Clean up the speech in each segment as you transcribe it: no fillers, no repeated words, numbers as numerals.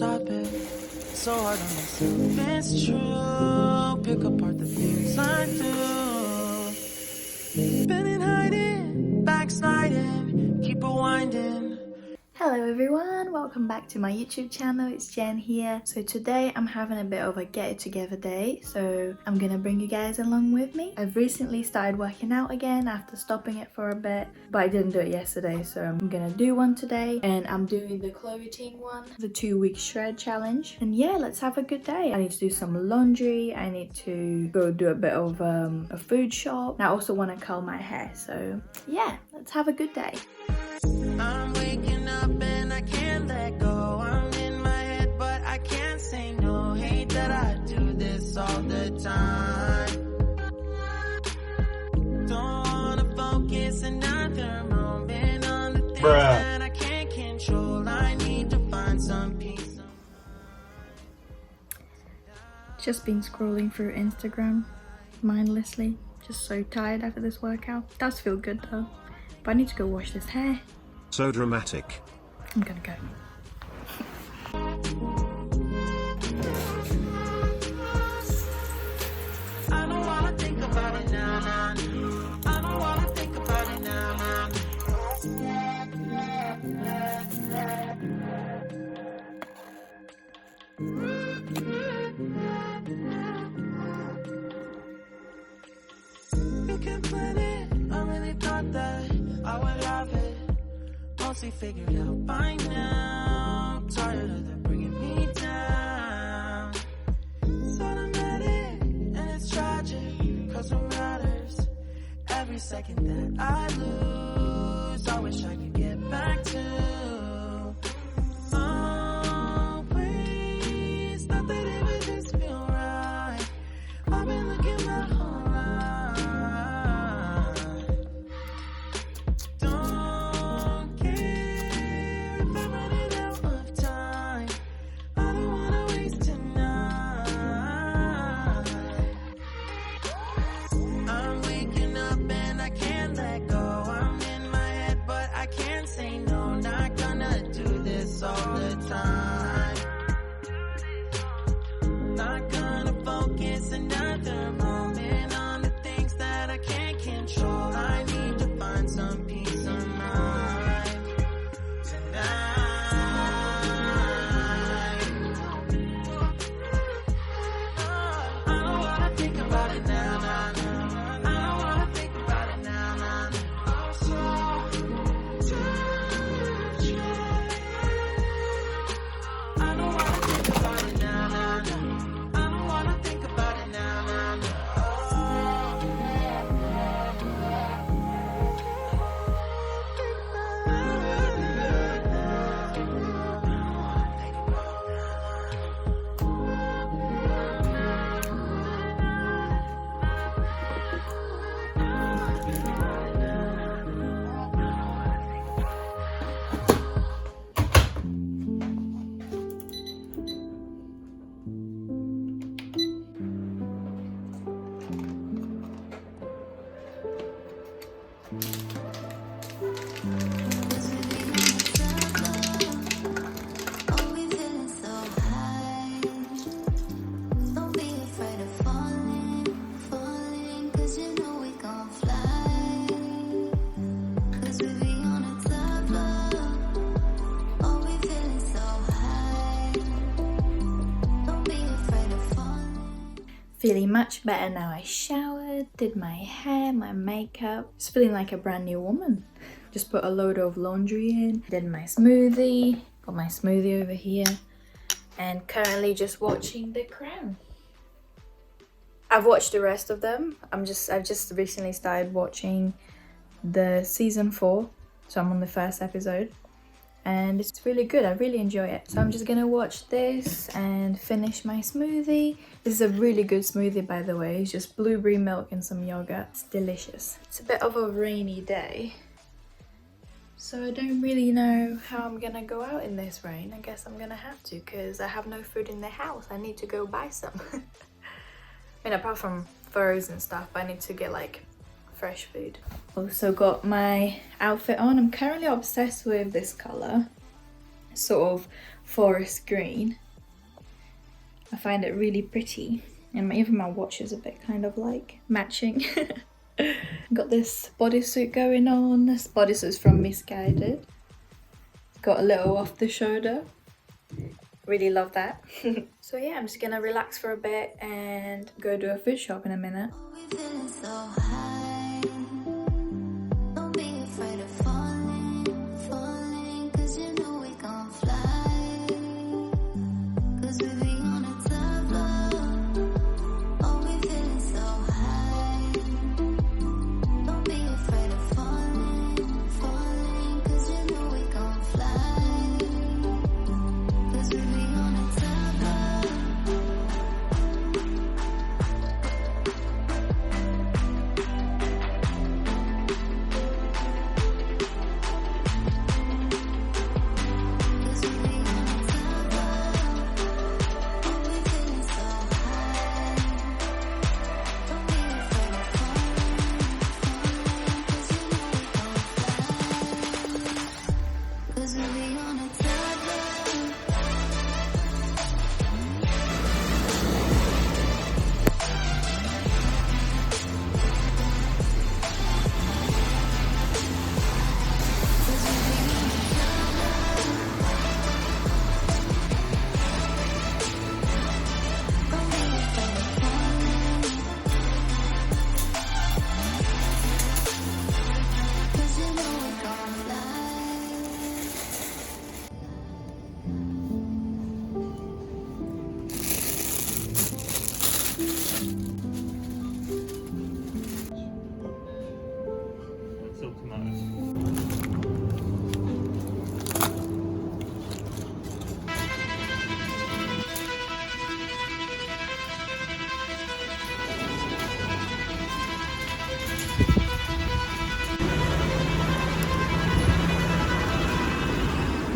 stop it. It's so hard on myself. It's true. Pick apart the things I do. Been hiding, backsliding, keep rewinding. Hello everyone, welcome back to my YouTube channel. It's Jen here. So today I'm having a bit of a get it together day, so I'm gonna bring you guys along with me. I've recently started working out again after stopping it for a bit, but I didn't do it yesterday, so I'm gonna do one today, and I'm doing the clothing one, the 2-week shred challenge. And yeah, let's have a good day. I need to do some laundry, I need to go do a bit of a food shop, and I also want to curl my hair. So yeah, let's have a good day. I'm waking up and I can't let go. I'm in my head, but I can't say no. Hate that I do this all the time. Don't wanna focus another moment on the things that I can't control. I need to find some peace. Just been scrolling through Instagram mindlessly. Just so tired after this workout. Does feel good though. But I need to go wash this hair. So dramatic. I'm gonna go. I don't wanna think about it now, nah. I don't wanna think about it now, nah. You can plan it. I really thought that I would have it mostly figured out by now. Tired of them bringing me down. It's automatic and it's tragic, cause it matters. Every second that I lose, I wish I could get back to always. Not that it would just feel right. I've been looking my whole all the time. Not gonna focus another moment on the things that I can't control. I need to find some peace of mind tonight. I don't wanna think about it now, nah, nah. I don't wanna think about it now, nah, nah. I'm so Feeling much better now. I showered, did my hair, my makeup. Just feeling like a brand new woman. Just put a load of laundry in, did my smoothie, got my smoothie over here, and currently just watching The Crown. I've watched the rest of them. I've just recently started watching the season 4, so I'm on the first episode. And it's really good. I really enjoy it. So I'm just gonna watch this and finish my smoothie. This is a really good smoothie, by the way. It's just blueberry milk and some yogurt. It's delicious. It's a bit of a rainy day, so I don't really know how I'm gonna go out in this rain. I guess I'm gonna have to, because I have no food in the house. I need to go buy some. I mean, apart from furs and stuff, I need to get like fresh food. Also got my outfit on. I'm currently obsessed with this color. sort of forest green. I find it really pretty, and even my watch is a bit kind of like matching. Got this bodysuit going on. This bodysuit is from Misguided. It's got a little off the shoulder. Really love that. So yeah, I'm just gonna relax for a bit and go do a food shop in a minute.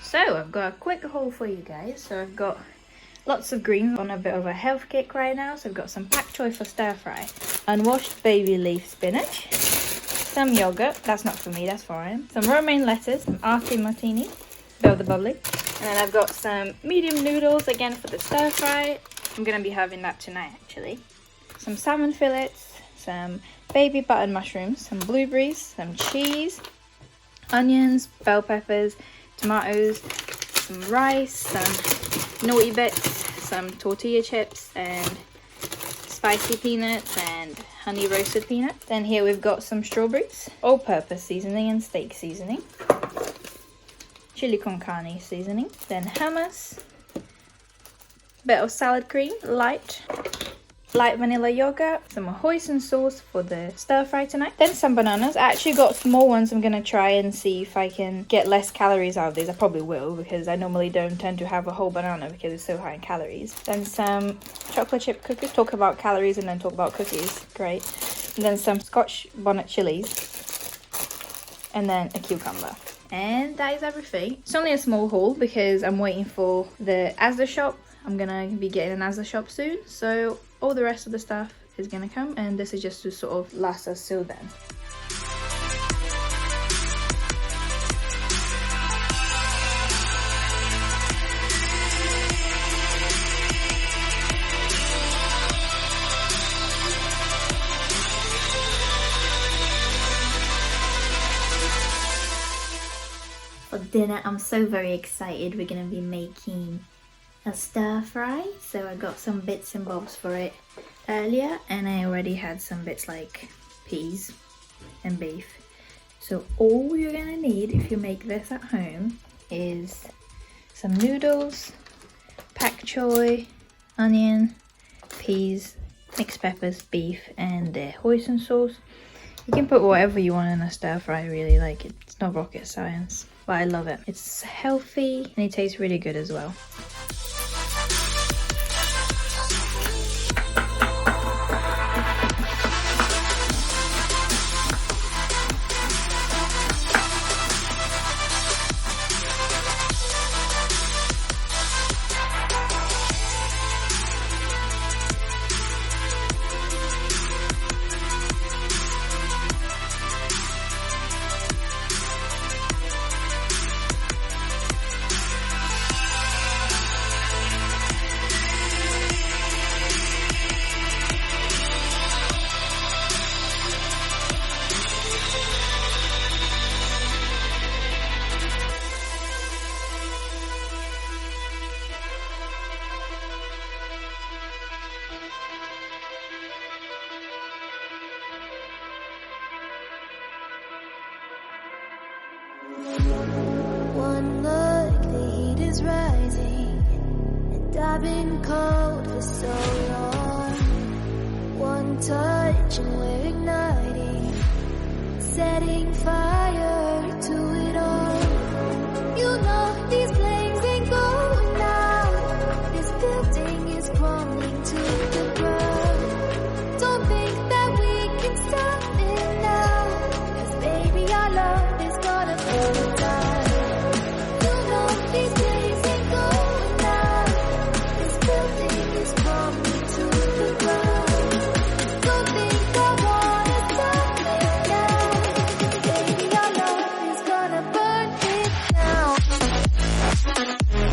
So I've got a quick haul for you guys. So I've got lots of greens on a bit of a health kick right now. So I've got some pak choy for stir fry, unwashed baby leaf spinach, some yogurt, that's not for me, that's for him, some romaine lettuce, some arte martini, build the bubbly, and then I've got some medium noodles again for the stir fry. I'm gonna be having that tonight actually. Some salmon fillets, some baby button mushrooms, some blueberries, some cheese, onions, bell peppers, tomatoes, some rice, some naughty bits, some tortilla chips, and spicy peanuts and honey roasted peanuts. Then here we've got some strawberries, all-purpose seasoning and steak seasoning, chili con carne seasoning, then hummus, bit of salad cream, light vanilla yogurt, some hoisin sauce for the stir fry tonight, then some bananas. I actually got small ones. I'm gonna try and see if I can get less calories out of these. I probably will, because I normally don't tend to have a whole banana because it's so high in calories. Then some chocolate chip cookies. Talk about calories and then talk about cookies, great. And then some Scotch bonnet chilies, and then a cucumber. And that is everything. It's only a small haul because I'm waiting for the Asda shop. I'm gonna be getting an Asda shop soon, so all the rest of the stuff is gonna come, and this is just to sort of last us till then. For dinner, I'm so very excited. We're gonna be making a stir fry. So I got some bits and bobs for it earlier, and I already had some bits like peas and beef. So all you're gonna need if you make this at home is some noodles, pak choy, onion, peas, mixed peppers, beef, and hoisin sauce. You can put whatever you want in a stir fry, really. Like, it's not rocket science, but I love it. It's healthy and it tastes really good as well. is rising, and I've been cold for so long. One touch and we're igniting, setting fire to it all. You know these flames ain't going out. This building is crumbling to the ground. Don't think that we can stop it now, 'cause baby our love is gonna burn down. You know these flames ain't going out. This building is crumbling to the ground. Don't think I wanna stop it now, 'cause baby our love is gonna burn it down. Burn it down.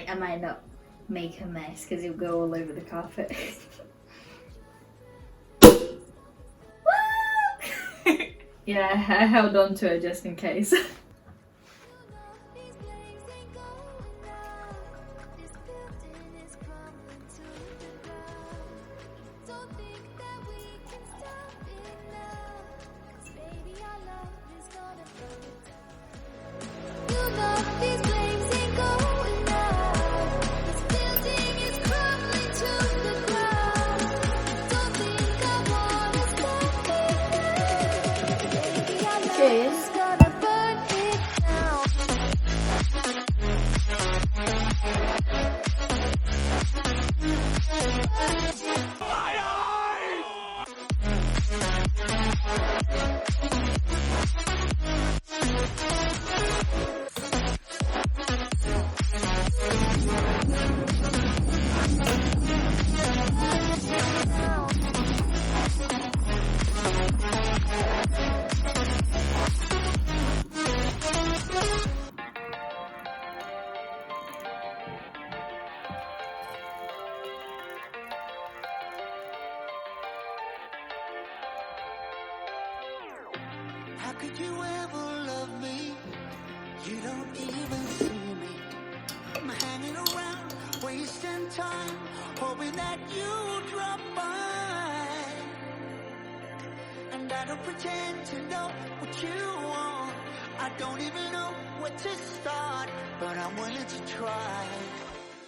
I might not make a mess because it'll go all over the carpet. Yeah, I held on to it just in case. Cheers. How could you ever love me? You don't even see me. I'm hanging around, wasting time, hoping that you drop by. And I don't pretend to know what you want. I don't even know where to start, but I'm willing to try.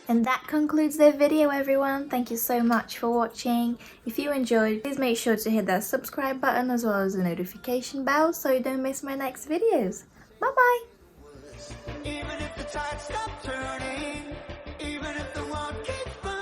And that concludes the video, everyone. Thank you so much for watching. If you enjoyed, please make sure to hit that subscribe button as well as the notification bell so you don't miss my next videos. Bye bye!